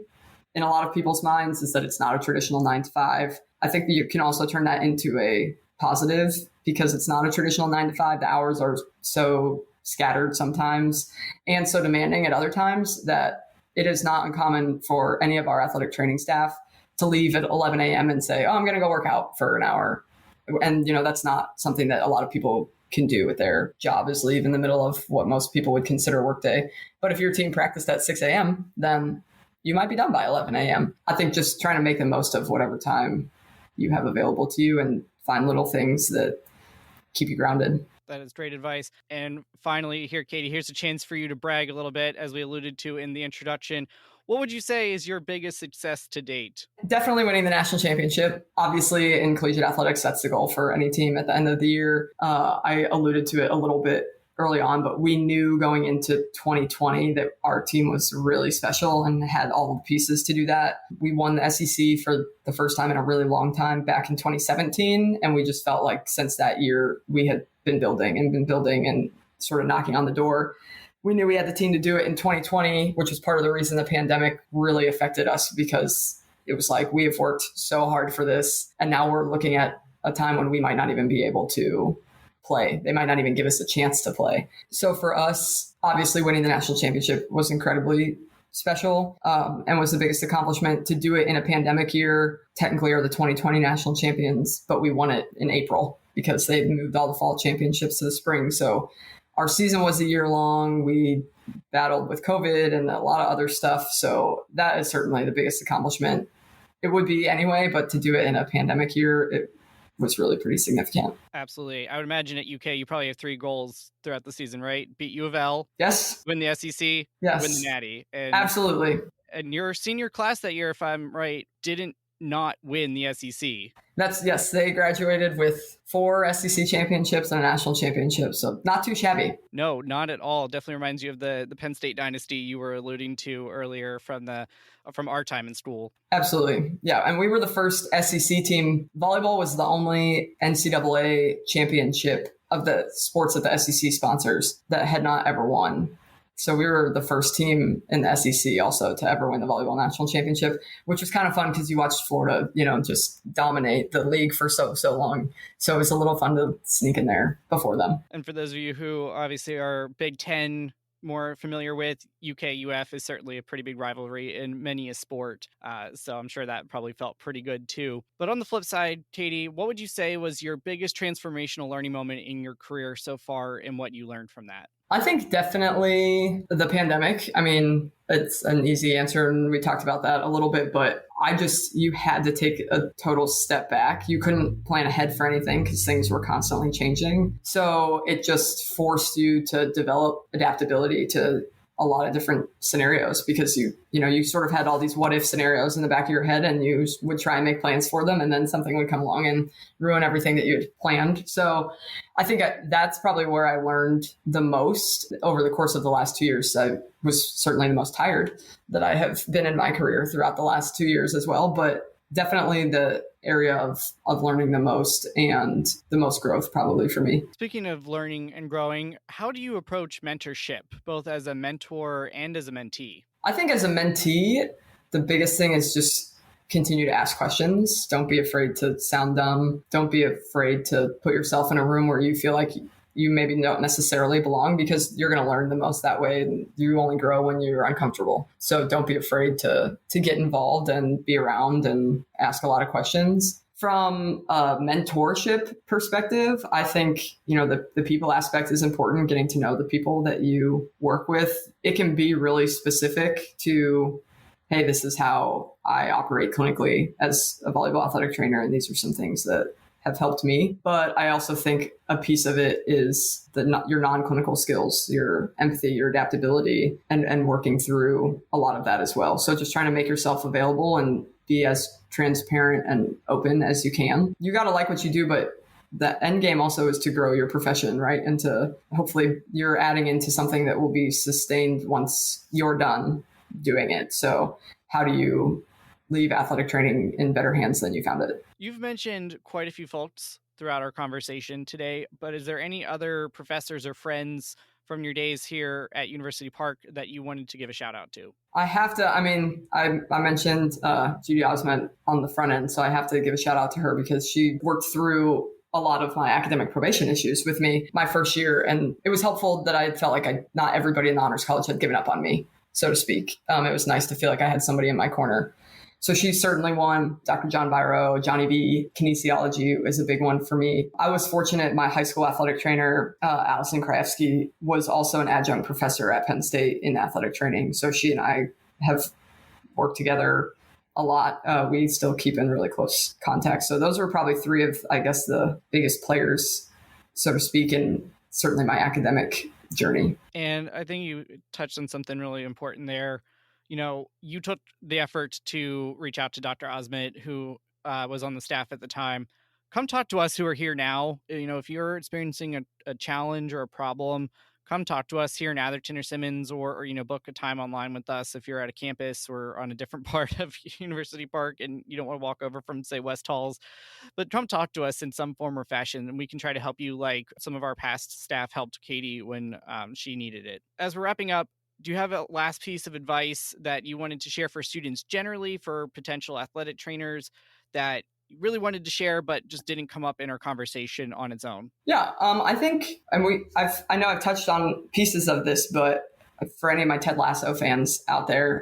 in a lot of people's minds is that it's not a traditional 9 to 5. I think that you can also turn that into a positive because it's not a traditional 9 to 5. The hours are so scattered sometimes and so demanding at other times that it is not uncommon for any of our athletic training staff to leave at 11 a.m. and say, oh, I'm going to go work out for an hour. And, that's not something that a lot of people can do with their job, is leave in the middle of what most people would consider a work day. But if your team practiced at 6 a.m., then you might be done by 11 a.m. I think just trying to make the most of whatever time you have available to you and find little things that keep you grounded. That is great advice. And finally here, Katy, here's a chance for you to brag a little bit, as we alluded to in the introduction. What would you say is your biggest success to date? Definitely winning the national championship. Obviously, in collegiate athletics, that's the goal for any team at the end of the year. I alluded to it a little bit early on, but we knew going into 2020 that our team was really special and had all the pieces to do that. We won the SEC for the first time in a really long time back in 2017. And we just felt like since that year, we had been building and sort of knocking on the door. We knew we had the team to do it in 2020, which was part of the reason the pandemic really affected us, because it was like, we have worked so hard for this. And now we're looking at a time when we might not even be able to play. They might not even give us a chance to play. So for us, obviously winning the national championship was incredibly special and was the biggest accomplishment. To do it in a pandemic year, technically are the 2020 national champions, but we won it in April because they moved all the fall championships to the spring. So our season was a year long. We battled with COVID and a lot of other stuff. So that is certainly the biggest accomplishment. It would be anyway, but to do it in a pandemic year, it was really pretty significant. Absolutely. I would imagine at UK, you probably have 3 goals throughout the season, right? Beat U of L. Yes. Win the SEC. Yes. Win the Natty. And, absolutely. And your senior class that year, if I'm right, didn't not win the SEC. Yes. They graduated with 4 SEC championships and a national championship. So not too shabby. No, not at all. Definitely reminds you of the Penn State dynasty you were alluding to earlier from our time in school. Absolutely. Yeah. And we were the first SEC team. Volleyball was the only NCAA championship of the sports that the SEC sponsors that had not ever won. So we were the first team in the SEC also to ever win the volleyball national championship, which was kind of fun because you watched Florida, just dominate the league for so long. So it was a little fun to sneak in there before them. And for those of you who obviously are Big Ten more familiar with, UK-UF is certainly a pretty big rivalry in many a sport. So I'm sure that probably felt pretty good too. But on the flip side, Katy, what would you say was your biggest transformational learning moment in your career so far and what you learned from that? I think definitely the pandemic. I mean, it's an easy answer, and we talked about that a little bit, but you had to take a total step back. You couldn't plan ahead for anything because things were constantly changing. So it just forced you to develop adaptability to a lot of different scenarios, because you sort of had all these what if scenarios in the back of your head, and you would try and make plans for them, and then something would come along and ruin everything that you had planned. So I think that's probably where I learned the most over the course of the last 2 years. I was certainly the most tired that I have been in my career throughout the last 2 years as well, but definitely the area of learning the most and the most growth probably for me. Speaking of learning and growing, how do you approach mentorship, both as a mentor and as a mentee? I think as a mentee, the biggest thing is just continue to ask questions. Don't be afraid to sound dumb. Don't be afraid to put yourself in a room where you feel like you maybe don't necessarily belong, because you're going to learn the most that way. And you only grow when you're uncomfortable. So don't be afraid to get involved and be around and ask a lot of questions. From a mentorship perspective, I think, the people aspect is important, getting to know the people that you work with. It can be really specific to, hey, this is how I operate clinically as a volleyball athletic trainer, and these are some things that have helped me. But I also think a piece of it is your non-clinical skills, your empathy, your adaptability, and working through a lot of that as well. So just trying to make yourself available and be as transparent and open as you can. You got to like what you do, but the end game also is to grow your profession, right? And to hopefully you're adding into something that will be sustained once you're done doing it. So how do you leave athletic training in better hands than you found it? You've mentioned quite a few folks throughout our conversation today, but is there any other professors or friends from your days here at University Park that you wanted to give a shout out to? I have to, I mentioned Judy Osment on the front end, so I have to give a shout out to her because she worked through a lot of my academic probation issues with me my first year. And it was helpful that I felt like not everybody in the Honors College had given up on me, so to speak. It was nice to feel like I had somebody in my corner. So she's certainly one. Dr. John Biro, Johnny B, kinesiology is a big one for me. I was fortunate. My high school athletic trainer, Allison Krajewski, was also an adjunct professor at Penn State in athletic training. So she and I have worked together a lot. We still keep in really close contact. So those are probably three of, I guess, the biggest players, so to speak, in certainly my academic journey. And I think you touched on something really important there. You took the effort to reach out to Dr. Osment, who was on the staff at the time. Come talk to us who are here now. If you're experiencing a challenge or a problem, come talk to us here in Atherton or Simmons, or book a time online with us if you're at a campus or on a different part of University Park and you don't want to walk over from, say, West Halls. But come talk to us in some form or fashion, and we can try to help you like some of our past staff helped Katy when she needed it. As we're wrapping up, do you have a last piece of advice that you wanted to share for students generally, for potential athletic trainers that you really wanted to share but just didn't come up in our conversation on its own? Yeah, I think, and I know I've touched on pieces of this, but for any of my Ted Lasso fans out there,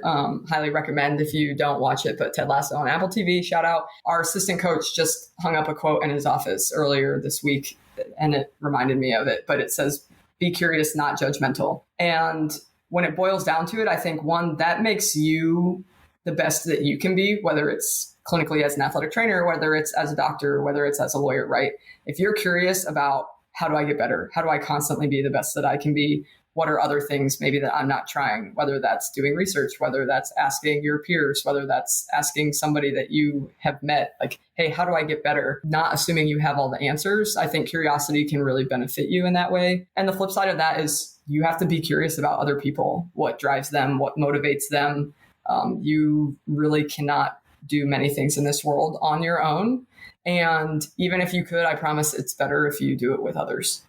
highly recommend if you don't watch it, but Ted Lasso on Apple TV, shout out. Our assistant coach just hung up a quote in his office earlier this week, and it reminded me of it, but it says, "Be curious, not judgmental." And when it boils down to it, I think, one, that makes you the best that you can be, whether it's clinically as an athletic trainer, whether it's as a doctor, whether it's as a lawyer, right? If you're curious about how do I get better? How do I constantly be the best that I can be? What are other things maybe that I'm not trying, whether that's doing research, whether that's asking your peers, whether that's asking somebody that you have met, like, hey, how do I get better? Not assuming you have all the answers. I think curiosity can really benefit you in that way. And the flip side of that is you have to be curious about other people, what drives them, what motivates them. You really cannot do many things in this world on your own. And even if you could, I promise it's better if you do it with others.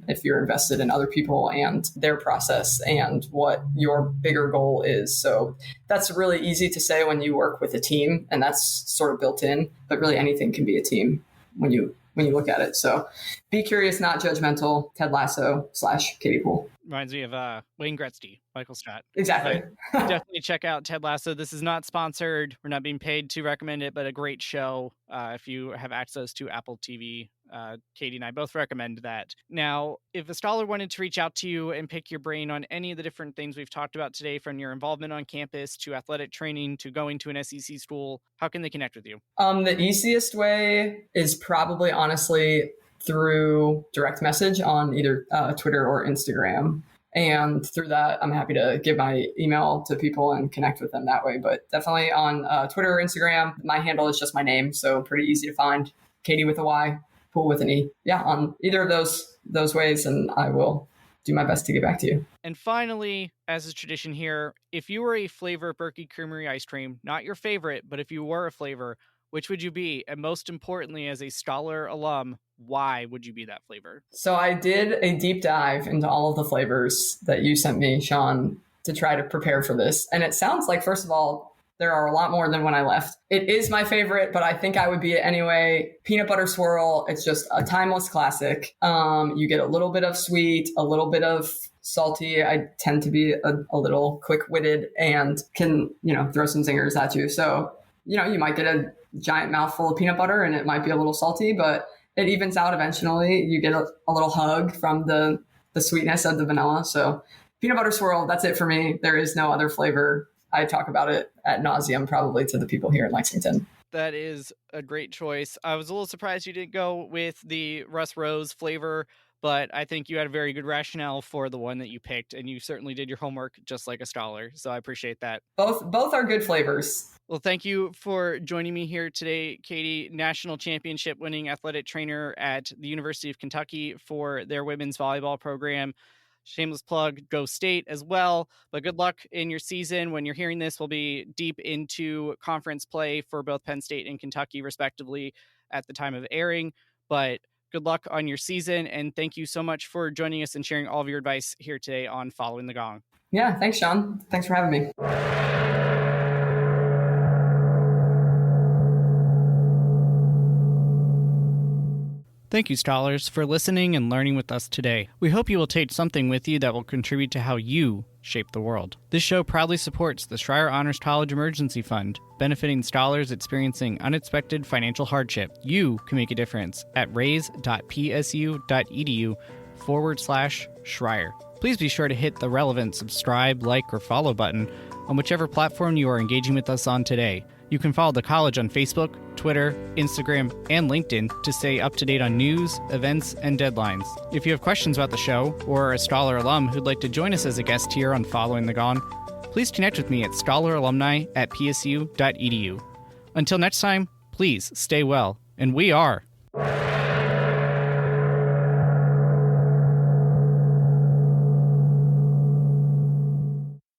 If you're invested in other people and their process and what your bigger goal is. So that's really easy to say when you work with a team, and that's sort of built in, but really anything can be a team when you look at it. So be curious, not judgmental. Ted Lasso / Katy Poole. Reminds me of Wayne Gretzky, Michael Scott. Exactly. Definitely check out Ted Lasso. This is not sponsored. We're not being paid to recommend it, but a great show. If you have access to Apple TV, Katy and I both recommend that. Now, if a scholar wanted to reach out to you and pick your brain on any of the different things we've talked about today, from your involvement on campus to athletic training to going to an SEC school, how can they connect with you? The easiest way is probably honestly through direct message on either Twitter or Instagram. And through that, I'm happy to give my email to people and connect with them that way. But definitely on Twitter or Instagram, my handle is just my name. So pretty easy to find. Katy with a Y, Poole with an E. Yeah, on either of those ways. And I will do my best to get back to you. And finally, as is tradition here, if you were a flavor of Berkey Creamery ice cream, not your favorite, but if you were a flavor, which would you be? And most importantly, as a scholar alum, why would you be that flavor? So I did a deep dive into all of the flavors that you sent me, Sean, to try to prepare for this. And it sounds like, first of all, There are a lot more than when I left. It is my favorite, but I think I would be it anyway. Peanut butter swirl. It's just a timeless classic. You get a little bit of sweet, a little bit of salty. I tend to be a little quick-witted and can, throw some zingers at you. So, you might get a giant mouthful of peanut butter and it might be a little salty, but it evens out eventually. You get a little hug from the sweetness of the vanilla. So peanut butter swirl, that's it for me. There is no other flavor. I talk about it ad nauseum probably to the people here in Lexington. That is a great choice. I was a little surprised you didn't go with the Russ Rose flavor, but I think you had a very good rationale for the one that you picked, and you certainly did your homework just like a scholar. So I appreciate that. Both are good flavors. Well, thank you for joining me here today, Katy, national championship winning athletic trainer at the University of Kentucky for their women's volleyball program. Shameless plug, go State as well. But good luck in your season. When you're hearing this, we'll be deep into conference play for both Penn State and Kentucky, respectively, at the time of airing. But good luck on your season. And thank you so much for joining us and sharing all of your advice here today on Following the Gong. Yeah, thanks, Sean. Thanks for having me. Thank you, scholars, for listening and learning with us today. We hope you will take something with you that will contribute to how you shape the world. This show proudly supports the Schreier Honors College Emergency Fund, benefiting scholars experiencing unexpected financial hardship. You can make a difference at raise.psu.edu/Schreier. Please be sure to hit the relevant subscribe, like, or follow button on whichever platform you are engaging with us on today. You can follow the college on Facebook, Twitter, Instagram, and LinkedIn to stay up to date on news, events, and deadlines. If you have questions about the show or are a scholar alum who'd like to join us as a guest here on Following the Gong, please connect with me at scholaralumni@psu.edu. Until next time, please stay well, and we are